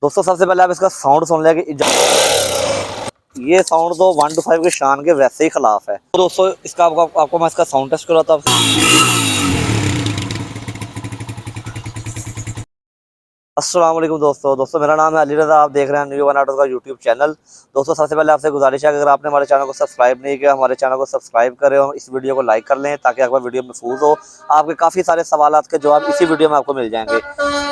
दोस्तों सबसे पहले आप इसका साउंड सुन लें कि ये साउंड तो 1 to 5 के शान के वैसे ही खिलाफ है। तो दोस्तों इसका आपको मैं इसका साउंड टेस्ट करवाता हूँ। अस्सलाम वालेकुम दोस्तों मेरा नाम है अली रज़ा। आप देख रहे हैं न्यू वन ऑटो का यूट्यूब चैनल। दोस्तों सबसे पहले आपसे गुजारिश है कि अगर आपने हमारे चैनल को सब्सक्राइब नहीं किया, हमारे चैनल को सब्सक्राइब करें और इस वीडियो को लाइक कर लें ताकि आपका वीडियो महफूज हो। आपके काफ़ी सारे सवालात के जवाब इसी वीडियो में आपको मिल जाएंगे।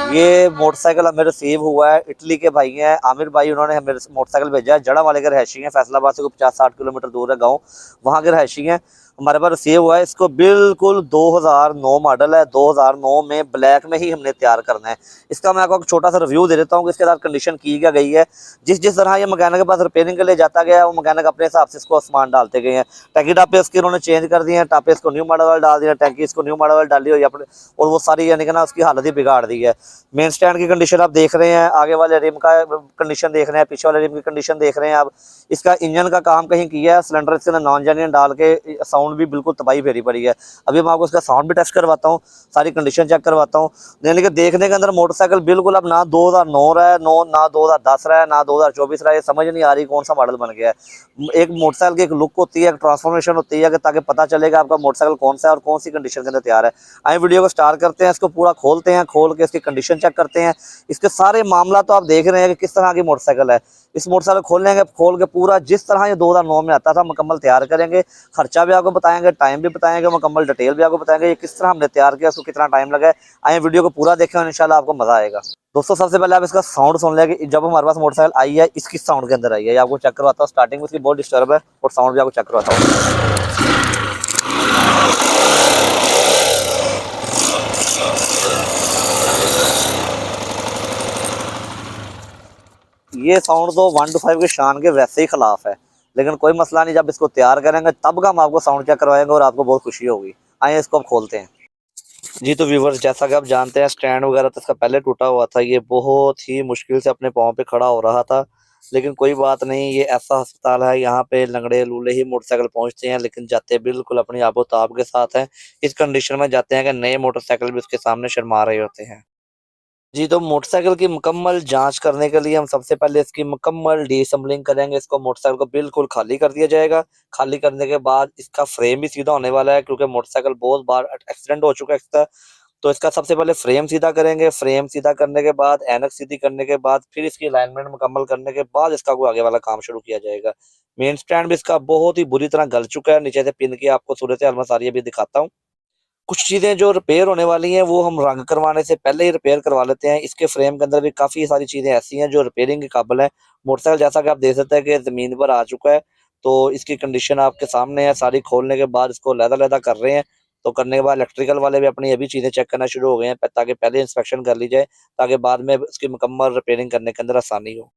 ये मोटरसाइकिल हमें रिसीव हुआ है, इटली के भाई हैं आमिर भाई, उन्होंने हमें मोटरसाइकिल भेजा है। जड़ा वाले के रहायशी हैं, फैसलाबाद से कोई 50-60 किलोमीटर दूर है गाँव, वहाँ के रहायशी हैं। हमारे पास रिसीव हुआ है। इसको बिल्कुल 2009 मॉडल है, 2009 में ब्लैक में ही हमने तैयार करना है। इसका मैं आपको एक छोटा सा रिव्यू दे देता हूँ कि इसके साथ कंडीशन की क्या गई है। जिस तरह ये मकैनिक के पास रिपेयरिंग के लिए जाता गया है, वो मकैनिक अपने हिसाब से इसको सामान डालते गए हैं। टैंकी टापे इसके उन्होंने चेंज कर दिए हैं, टापे इसको न्यू मॉडल वाले डाल दिया, टैंकी इसको न्यू मॉडल वाली डाली हुई अपने, और वो सारी यानी कि ना उसकी हालत ही बिगाड़ दी है। मेन स्टैंड की कंडीशन आप देख रहे हैं, आगे वाले रिम का कंडीशन देख रहे हैं, पीछे वाले रिम की कंडीशन देख रहे हैं आप। इसका इंजन का काम कहीं किया है, सिलेंडर इसके अंदर नॉन जेन्युइन डाल के साउंड भी बिल्कुल तबाही फेरी पड़ी है। अभी मैं आपको इसका साउंड भी टेस्ट करवाता हूँ, सारी कंडीशन चेक करवाता हूँ। यानी कि देखने के अंदर मोटरसाइकिल बिल्कुल अब ना 2009 रहा है, ना 2010 रहा है, ना 2024 रहा है। ये समझ नहीं आ रही कौन सा मॉडल बन गया है। एक मोटरसाइकिल की एक लुक होती है, एक ट्रांसफॉर्मेशन होती है कि ताकि पता चलेगा आपका मोटरसाइकिल कौन सा है और कौन सी कंडीशन के अंदर तैयार है। आइए वीडियो को स्टार्ट करते हैं, इसको पूरा खोलते हैं, खोल के इसकी कंडीशन चेक करते हैं। इसके सारे मामला तो आप देख रहे हैं कि किस तरह की मोटरसाइकिल है। इस मोटरसाइकिल खोलेंगे, खोल के पूरा जिस तरह ये 2009 में आता था मुकम्मल तैयार करेंगे। खर्चा भी आपको बताएंगे, टाइम भी बताएंगे, मुकम्मल डिटेल भी आपको बताएंगे ये किस तरह हमने तैयार किया, उसको कितना टाइम लगा है। आइए वीडियो को पूरा देखें और इंशाल्लाह आपको मजा आएगा। दोस्तों सबसे पहले आप इसका साउंड सुन लें कि जब हमारे पास मोटरसाइकिल आई है इसकी साउंड के अंदर आई है। ये आपको चेक करवाता हूँ। स्टार्टिंग में इसकी बहुत डिस्टर्ब है और साउंड भी आपको चेक करवाता हूँ। ये साउंड तो 1 to 5 के शान के वैसे ही खिलाफ है, लेकिन कोई मसला नहीं, जब इसको तैयार करेंगे तब का हम आपको साउंड चेक करवाएंगे और आपको बहुत खुशी होगी। आइए इसको अब खोलते हैं। जी तो व्यूवर्स, जैसा कि आप जानते हैं स्टैंड वगैरह तो इसका पहले टूटा हुआ था। ये बहुत ही मुश्किल से अपने पाँव पे खड़ा हो रहा था, लेकिन कोई बात नहीं। ये ऐसा अस्पताल है, यहाँ पे लंगड़े लूले ही मोटरसाइकिल पहुंचते हैं, लेकिन जाते बिल्कुल अपनी आबोताब के साथ हैं। इस कंडीशन में जाते हैं कि नए मोटरसाइकिल भी उसके सामने शर्मा रहे होते हैं। जी, तो मोटरसाइकिल की मुकम्मल जाँच करने के लिए हम सबसे पहले इसकी मुकम्मल डीअसेंबलिंग करेंगे। इसको मोटरसाइकिल को बिल्कुल खाली कर दिया जाएगा। खाली करने के बाद इसका फ्रेम भी सीधा होने वाला है, क्योंकि मोटरसाइकिल बहुत बार एक्सीडेंट हो चुका है इसका। तो इसका सबसे पहले फ्रेम सीधा करेंगे। फ्रेम सीधा करने के बाद, ऐनक सीधी करने के बाद, फिर इसकी अलाइनमेंट मुकम्मल करने के बाद इसका कोई आगे वाला काम शुरू किया जाएगा। मेन स्टैंड भी इसका बहुत ही बुरी तरह गल चुका है। नीचे से पिन की आपको सूरत-ए-हाल मैं सारी अभी दिखाता हूँ। कुछ चीज़ें जो रिपेयर होने वाली हैं वो हम रंग करवाने से पहले ही रिपेयर करवा लेते हैं। इसके फ्रेम के अंदर भी काफ़ी सारी चीज़ें ऐसी हैं जो रिपेयरिंग के काबिल हैं। मोटरसाइकिल जैसा कि आप देख सकते हैं कि ज़मीन पर आ चुका है, तो इसकी कंडीशन आपके सामने है। सारी खोलने के बाद इसको लैदा-लैदा कर रहे हैं। तो करने के बाद इलेक्ट्रिकल वाले भी अपनी ये भी चीज़ें चेक करना शुरू हो गए हैं, ताकि पहले इंस्पेक्शन कर ली जाए, ताकि बाद में इसकी मुकम्मल रिपेयरिंग करने के अंदर आसानी हो।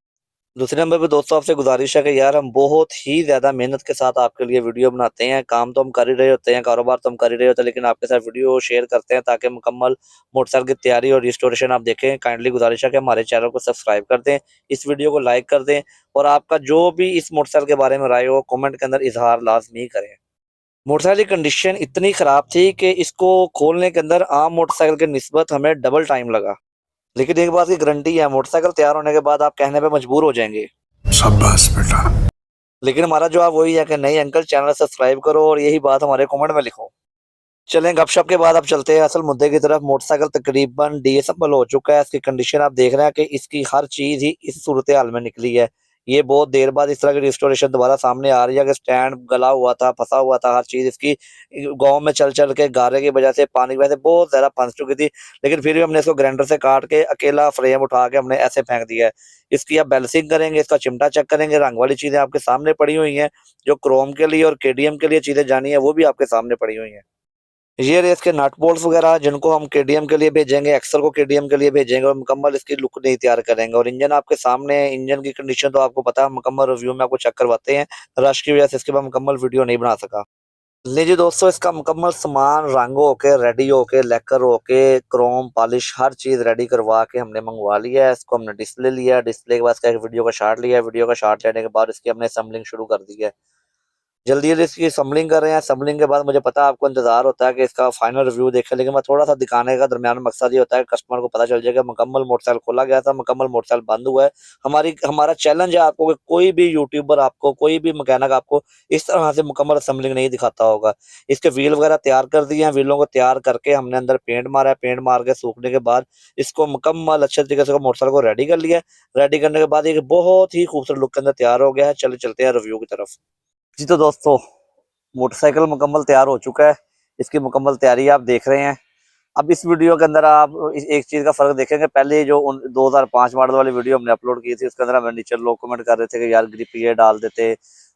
दूसरे नंबर पे दोस्तों आपसे गुज़ारिश है कि यार हम बहुत ही ज़्यादा मेहनत के साथ आपके लिए वीडियो बनाते हैं। काम तो हम कर ही रहे होते हैं, कारोबार तो हम कर ही रहे होते हैं, लेकिन आपके साथ वीडियो शेयर करते हैं ताकि मुकम्मल मोटरसाइकिल की तैयारी और रिस्टोरेशन आप देखें। काइंडली गुज़ारिश है कि हमारे चैनल को सब्सक्राइब कर दें, इस वीडियो को लाइक कर दें और आपका जो भी इस मोटरसाइकिल के बारे में राय हो कमेंट के अंदर इज़हार लाज़मी करें। मोटरसाइकिल की कंडीशन इतनी ख़राब थी कि इसको खोलने के अंदर आम मोटरसाइकिल के निस्बत हमें डबल टाइम लगा। लेकिन एक बात की गारंटी है, मोटरसाइकिल तैयार होने के बाद आप कहने पे मजबूर हो जाएँगे। शाबाश बेटा। लेकिन हमारा जवाब वही है कि नहीं अंकल, चैनल सब्सक्राइब करो और यही बात हमारे कमेंट में लिखो। चलें गपशप के बाद अब चलते हैं असल मुद्दे की तरफ। मोटरसाइकिल तकरीबन डीएसएबल हो चुका है। इसकी कंडीशन आप देख रहे हैं कि इसकी हर चीज़ ही इस सूरत हाल में निकली है। ये बहुत देर बाद इस तरह की रिस्टोरेशन दोबारा सामने आ रही है कि स्टैंड गला हुआ था, फंसा हुआ था, हर चीज़ इसकी गाँव में चल के गारे की वजह से, पानी की वजह से बहुत ज़्यादा फंस चुकी थी। लेकिन फिर भी हमने इसको ग्राइंडर से काट के अकेला फ्रेम उठा के हमने ऐसे फेंक दिया है। इसकी अब बैलेंसिंग करेंगे, इसका चिमटा चेक करेंगे। रंग वाली चीज़ें आपके सामने पड़ी हुई हैं। जो क्रोम के लिए और केडीएम के लिए चीज़ें जानी है वो भी आपके सामने पड़ी हुई हैं। ये रहे इसके नट बोल्ट्स वगैरह, जिनको हम केडीएम के लिए भेजेंगे, एक्सल को केडीएम के लिए भेजेंगे और मुकम्मल इसकी लुक नहीं तैयार करेंगे। और इंजन आपके सामने है। इंजन की कंडीशन तो आपको पता है, मुकम्मल रिव्यू में आपको चेक करवाते हैं। रश की वजह से इसके बाद मुकम्मल वीडियो नहीं बना सका। लीजिए दोस्तों, इसका मुकम्मल सामान रंग होके, रेडी होके, लैकर होके, क्रोम पॉलिश हर चीज़ रेडी करवा के हमने मंगवा लिया है। इसको हमने डिस्प्ले लिया, डिस्प्ले के बाद इसका एक वीडियो का शॉट लिया, वीडियो का शॉट लेने के बाद इसकी हमने असेंबलिंग शुरू कर दी है। जल्दी जल्दी इसकी असम्बलिंग कर रहे हैं। असम्बलिंग के बाद मुझे पता है आपको इंतजार होता है कि इसका फाइनल रिव्यू देखें, लेकिन मैं थोड़ा सा दिखाने का दरमियान मकसद ये होता है कि कस्टमर को पता चल जाए कि मुकम्मल मोटरसाइकिल खोला गया था, मुकम्मल मोटरसाइकिल बंद हुआ है। हमारा चैलेंज है आपको कि कोई भी यूट्यूबर आपको, कोई भी मैकेनिक आपको इस तरह से मुकम्मल असम्बलिंग नहीं दिखाता होगा। इसके व्हील वगैरह तैयार कर दिए हैं, व्हीलों को तैयार करके हमने अंदर पेंट मारा है, पेंट मार के सूखने के बाद इसको मुकम्मल अच्छे तरीके से मोटरसाइकिल को रेडी कर लिया है। रेडी करने के बाद एक बहुत ही खूबसूरत लुक के अंदर तैयार हो गया है। चले चलते हैं रिव्यू की तरफ। जी तो दोस्तों, मोटरसाइकिल मुकम्मल तैयार हो चुका है। इसकी मुकम्मल तैयारी आप देख रहे हैं। अब इस वीडियो के अंदर आप एक चीज़ का फ़र्क देखेंगे। पहले जो 2005 मॉडल वाली वीडियो हमने अपलोड की थी, उसके अंदर हमें नीचे लोग कमेंट कर रहे थे कि यार ग्रिप ये डाल देते,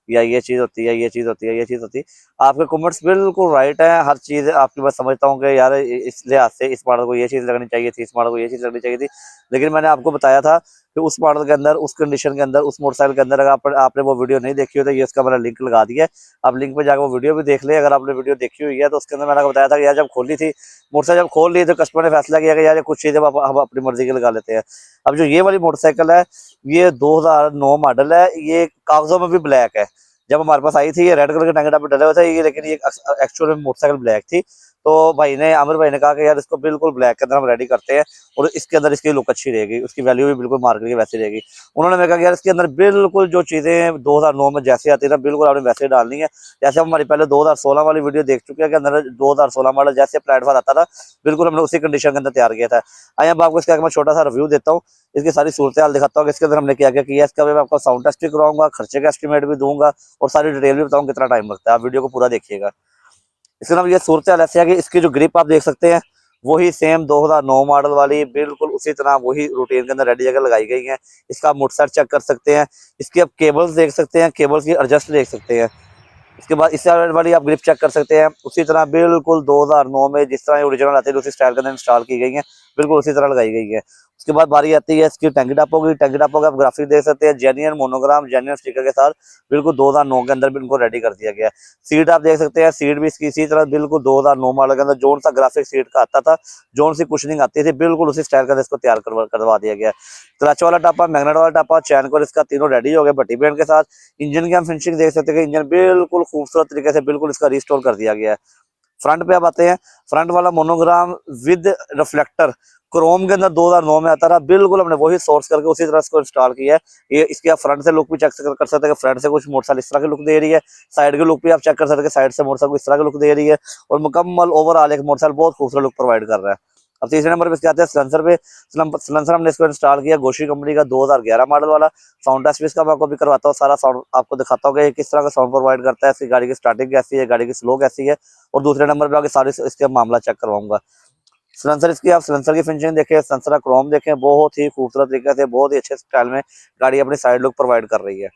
या ये चीज़ होती है, ये चीज़ होती है, ये चीज़ होती है। आपके कमेंट्स बिल्कुल राइट है। हर चीज़ आपकी बात समझता हूँ कि यार इस लिहाज से इस मॉडल को ये चीज़ लगनी चाहिए थी, इस मॉडल को ये चीज़ लगनी चाहिए थी। लेकिन मैंने आपको बताया था कि उस मॉडल के अंदर, उस कंडीशन के अंदर, उस मोटरसाइकिल के अंदर अगर आपने वो वीडियो नहीं देखी हो तो ये उसका मैंने लिंक लगा दिया है। आप लिंक पे जाकर वो वीडियो भी देख ले। अगर आपने वीडियो देखी हुई है तो उसके अंदर मैंने आपको बताया था कि यार जब खोली थी मोटरसाइकिल, जब खोल ली तो कस्टमर ने फैसला किया कि यार ये कुछ चीज़ें हम अपनी मर्जी की लगा लेते हैं। अब जो ये वाली मोटरसाइकिल है, ये 2009 मॉडल है। ये कागजों में भी ब्लैक है। जब हमारे पास आई थी ये रेड कलर के टंगे पे डले हुए थे ये, लेकिन ये एक्चुअल में मोटरसाइकिल ब्लैक थी। तो भाई ने, आमिर भाई ने कहा कि यार इसको बिल्कुल ब्लैक के अंदर हम रेडी करते हैं और इसके अंदर इसकी लुक अच्छी रहेगी, उसकी वैल्यू भी बिल्कुल मार्केट की वैसी रहेगी। उन्होंने मैं कहा कि यार इसके अंदर बिल्कुल जो चीज़ें 2009 में जैसे आती है ना, बिल्कुल आपने वैसे डालनी है। जैसे हम हमारी पहले 2016 वाली वीडियो देख चुके हैं कि अंदर 2016 मॉडल जैसे प्लेटफॉर्म आता था, बिल्कुल हमने उसी कंडीशन के अंदर तैयार किया था। आइए अब आपको इसका मैं छोटा सा रिव्यू देता हूँ, इसकी सारी सूरत हाल दिखाता हूँ कि इसके अंदर हमने क्या क्या किया। इसका मैं आपको साउंड टेस्ट भी कराऊंगा, खर्चे का एस्टिमेट भी दूंगा और सारी डिटेल भी बताऊँ कितना टाइम लगता है। आप वीडियो को पूरा देखिएगा। इसके अलावा ये सूरत हाल ऐसी है कि इसकी जो ग्रिप आप देख सकते हैं वही सेम 2009 मॉडल वाली, बिल्कुल उसी तरह वही रूटीन के अंदर रेडी जगह लगाई गई है। इसका आप मोटरसाइकिल चेक कर सकते हैं, इसकी आप केबल्स देख सकते हैं, केबल्स की एडजस्ट देख सकते हैं। उसके बाद इससे वाली आप ग्रिप चेक कर सकते हैं, उसी तरह बिल्कुल 2009 में जिस तरह ओरिजिनल आती है उसी स्टाइल के अंदर इंस्टॉल की गई है, बिल्कुल उसी तरह लगाई गई है। उसके बाद बारी आती है इसकी टंकी टापों की। टंकी टापों के आप ग्राफिक देख सकते हैं, जेन्युइन मोनोग्राम, जेन्युइन स्टिकर के साथ बिल्कुल 2009 के अंदर भी इनको रेडी कर दिया गया है। सीट आप देख सकते हैं, सीट भी इसकी इसी तरह बिल्कुल 2009 मॉडल के अंदर जोन सा ग्राफिक सीट का आता था, जोन सी कुशनिंग आती थी, बिल्कुल उसी स्टाइल का इसको तैयार करवा दिया गया है। क्लच वाला टापा, मैग्नेट वाला टापा, चैन कोर इसका तीनों रेडी हो गए भट्टी बैंड के साथ। इंजन की हम फिनिशिंग देख सकते हैं कि इंजन बिल्कुल खूबसूरत तरीके से बिल्कुल इसका रिस्टोर कर दिया गया है। फ्रंट पे अब आते हैं। फ्रंट वाला मोनोग्राम विद रिफ्लेक्टर क्रोम के अंदर 2009 में आता था, बिल्कुल हमने वही सोर्स करके उसी तरह इसको इंस्टॉल किया है। ये इसके आप फ्रंट से लुक भी चेक कर सकते हैं कि फ्रंट से कुछ मोटरसाइकिल इस तरह की लुक दे रही है, साइड की लुक भी आप चेक कर सकते हैं, साइड से मोटरसाइकिल को इस तरह की लुक दे रही है और मुकम्मल ओवरऑल एक मोटरसाइकिल बहुत खूबसूरत लुक प्रोवाइड कर रहा है। अब तीसरे नंबर पे इसके आते हैं सिलेंसर पे। सिलेंसर हमने इसको इंस्टॉल किया गोशी कंपनी का 2011 मॉडल वाला। साउंड टेस्ट भी इसका मैं आपको भी करवाता हूँ, सारा साउंड आपको दिखाता हूँ कि किस तरह का साउंड प्रोवाइड करता है, इसकी गाड़ी की स्टार्टिंग कैसी है, गाड़ी की स्लो कैसी है, और दूसरे नंबर पे आगे सारे इसके मामला चेक करवाऊंगा। सिलेंसर इसकी आप सिलेंसर की फिनिशिंग देखें, सिलेंसर का क्रोम देखें, बहुत ही खूबसूरत तरीके से, बहुत ही अच्छे स्टाइल में गाड़ी अपनी साइड लुक प्रोवाइड कर रही है।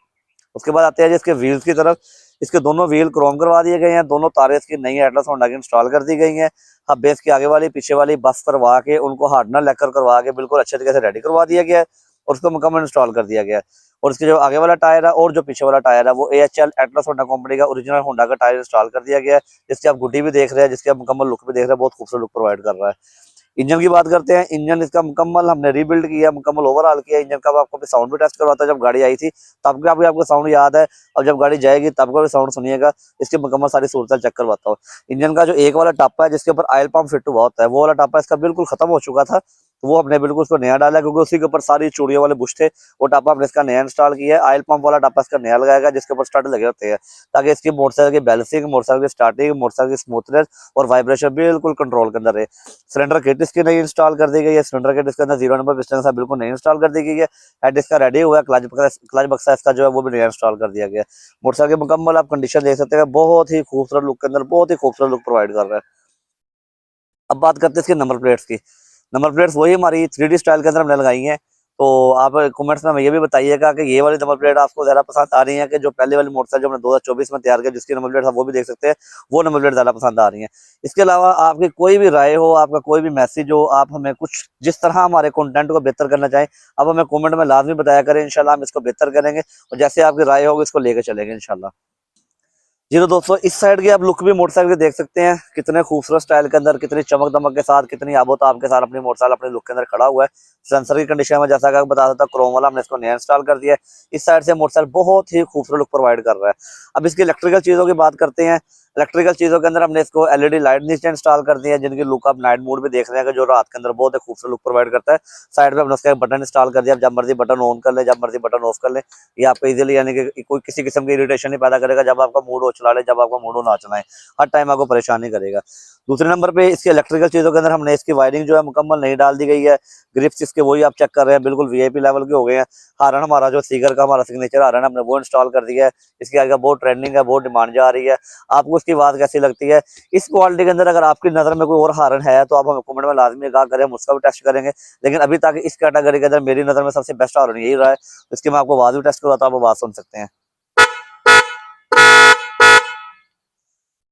उसके बाद आते हैं जी इसके व्हील्स की तरफ। इसके दोनों व्हील क्रोम करवा दिए गए हैं, दोनों तारें इसकी नई एटलस होंडा की इंस्टॉल कर दी गई हैं। अब बेस की आगे वाली पीछे वाली बस करवा के उनको हार्डनर लेकर करवा के बिल्कुल अच्छे तरीके से रेडी करवा दिया गया है और उसको मुकम्मल इंस्टॉल कर दिया गया है। और इसके जो आगे वाला टायर है और जो पीछे वाला टायर है वो AHL एटलस होंडा कंपनी का ओरिजिनल होंडा का टायर इंस्टॉल कर दिया गया है, जिसकी आप गुड्डी भी देख रहे हैं, जिसकी आप मुकम्मल लुक भी देख रहे हैं, बहुत खूबसूरत लुक प्रोवाइड कर रहा है। इंजन की बात करते हैं। इंजन इसका मुकम्मल हमने रीबिल्ड किया, मुकम्मल ओवरऑल किया इंजन का। आपको भी साउंड भी टेस्ट करवाता है, जब गाड़ी आई थी तब का भी आपको साउंड याद है और जब गाड़ी जाएगी तब का भी साउंड सुनिएगा। इसकी मुकम्मल सारी सूरत चेक करवाता हूँ। इंजन का जो एक वाला टापा है जिसके ऊपर ऑयल पंप फिट हुआ होता है, वो वाला टापा इसका बिल्कुल खत्म हो चुका था, तो वो हमने बिल्कुल उसको नया डाला क्योंकि उसी के ऊपर सारी चूड़ियों वाले बुश थे। वो टापा हमने इसका नया इंस्टॉल किया है। ऑयल पंप वाला टापा इसका नया लगाएगा जिसके ऊपर स्टड लगे होते हैं, ताकि इसकी मोटरसाइकिल की बैलेंसिंग, मोटरसाइकिल की स्टार्टिंग, मोटरसाइकिल की स्मूथनेस और वाइब्रेशन बिल्कुल कंट्रोल के अंदर रहे। सिलेंडर किट इसकी नई इंस्टॉल कर दी गई है। सिलेंडर किट इसके अंदर 0 नंबर पिस्टन के साथ बिल्कुल नई इंस्टॉल कर दी गई है। हेड इसका रेडी हुआ है। क्लच बक्सा इसका जो है वो भी नया इंस्टॉल कर दिया गया है। मोटरसाइकिल की मुकम्मल आप कंडीशन देख सकते हैं, बहुत ही खूबसूरत लुक के अंदर, बहुत ही खूबसूरत लुक प्रोवाइड कर रहा है। अब बात करते हैं इसके नंबर प्लेट्स की। नंबर प्लेट्स वही हमारी 3D स्टाइल के अंदर हमने लगाई हैं। तो आप कमेंट्स में हमें ये भी बताइएगा कि ये वाली नंबर प्लेट आपको ज़्यादा पसंद आ रही है कि जो पहले वाली मोटरसाइकिल जो हमने 2024 में तैयार किया जिसकी नंबर प्लेट था वो भी देख सकते हैं, वो नंबर प्लेट ज़्यादा पसंद आ रही है। इसके अलावा आपकी कोई भी राय हो, आपका कोई भी मैसेज हो, आप हमें कुछ जिस तरह हमारे कंटेंट को बेहतर करना चाहें आप हमें कमेंट में लाजमी बताया करें। इंशाल्लाह हम इसको बेहतर करेंगे और जैसे आपकी राय होगी इसको लेकर चलेंगे इंशाल्लाह। जी तो दोस्तों इस साइड की आप लुक भी मोटरसाइकिल के देख सकते हैं, कितने खूबसूरत स्टाइल के अंदर, कितनी चमक दमक के साथ, कितनी आबोताब के साथ अपनी मोटरसाइकिल अपने लुक के अंदर खड़ा हुआ है। सेंसर की कंडीशन में जैसा कि आपको बता सकता क्रोम वाला हमने इसको नया इंस्टॉल कर दिया है। इस साइड से मोटरसाइकिल बहुत ही खूबसूरत लुक प्रोवाइड कर रहा है। अब इसकी इलेक्ट्रिकल चीजों की बात करते हैं। इलेक्ट्रिकल चीजों के अंदर हमने इसको एलईडी लाइट नीचे इंस्टॉल कर दी है, जिनकी लुक आप नाइट मोड में देख रहे हैं कि जो रात के अंदर बहुत ही खूबसूरत लुक प्रोवाइड करता है। साइड में हमने उसका एक बटन इंस्टॉल कर दिया, जब मर्जी बटन ऑन कर ले, जब मर्जी बटन ऑफ कर ले। ये आपको इजीली यानी कि कोई किसी किस्म की इरिटेशन नहीं पैदा करेगा, जब आपका मूड हो चला ले, जब आपका मूड हो ना चलाए, हर टाइम आपको परेशान नहीं करेगा। दूसरे नंबर पे इसके इलेक्ट्रिकल चीजों के अंदर हमने इसकी वायरिंग जो है मुकम्मल नहीं डाल दी गई है। ग्रिप्स इसके वही आप चेक कर रहे हैं, बिल्कुल वीआईपी लेवल के हो गए हैं। हारन हमारा जो सीगर का हमारा सिग्नेचर हारन हमने वो इंस्टॉल कर दिया है। इसकी आगे बहुत ट्रेंडिंग है, बहुत डिमांड जा रही है। आपको इसकी बात कैसी लगती है? इस क्वालिटी के अंदर अगर आपकी नजर में कोई और हारन है तो आप हमें कमेंट में लाजमी आगाह करें, हम उसका भी टेस्ट करेंगे। लेकिन अभी तक इस कैटेगरी के अंदर मेरी नजर में सबसे बेस्ट हारन यही रहा है। इसकी मैं आपको आवाज भी टेस्ट करवाता हूँ, आप आवाज सुन सकते हैं।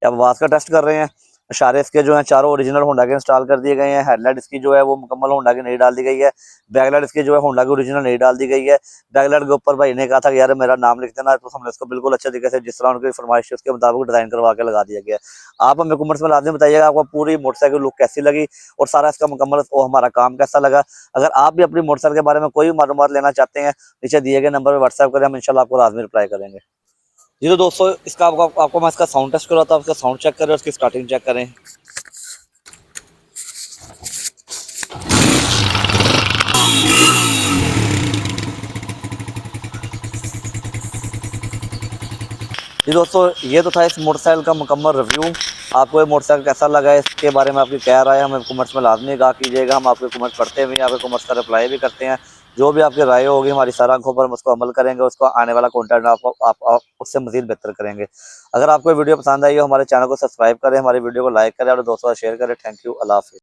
आप आवाज का टेस्ट कर रहे हैं। इशारे इसके जो है चारों ओरिजिनल होंडा के इंस्टॉल कर दिए गए हैं। हेडलाइट इसकी जो है वो मुकम्मल होंडा की नहीं डाल दी गई है। बैकलाइट इसकी जो है होंडा की ओरिजिनल नहीं डाल दी गई है। बैकलाइट के ऊपर भाई ने कहा था कि यार मेरा नाम लिख देना, तो हमने इसको बिल्कुल अच्छे तरीके से जिस तरह उनकी फरमाइश है उसके मुताबिक डिजाइन करवा के लगा दिया गया है। आप हमें कमेंट्स में लाजमी बताइएगा आपको पूरी मोटरसाइकिल लुक कैसी लगी और सारा इसका मुकम्मल हमारा काम कैसा लगा। अगर आप भी अपनी मोटरसाइकिल के बारे में कोई मालूमात लेना चाहते हैं, नीचे दिए गए नंबर पर व्हाट्सएप करें, हम इंशाल्लाह आपको लाजमी रिप्लाई करेंगे। जी तो दोस्तों इसका आपको मैं इसका साउंड टेस्ट करवाता हूँ। इसका साउंड चेक करें, उसकी स्टार्टिंग चेक करें। जी दोस्तों ये तो था इस मोटरसाइकिल का मुकम्मल रिव्यू। आपको ये मोटरसाइकिल कैसा लगा है, इसके बारे में आपकी क्या राय है, हमें कमेंट्स में लाजमी आगाह कीजिएगा। हम आपके कमेंट्स पढ़ते भी हैं, आपके कमेंट्स का रिप्लाई भी करते हैं। जो भी आपकी राय होगी हमारी सारा आंखों पर हम उसको अमल करेंगे, उसको आने वाला कंटेंट आप उससे मजीद बेहतर करेंगे। अगर आपको वीडियो पसंद आई हो हमारे चैनल को सब्सक्राइब करें, हमारी वीडियो को लाइक करें और दोस्तों शेयर करें। थैंक यू, अल्लाह हाफिज़।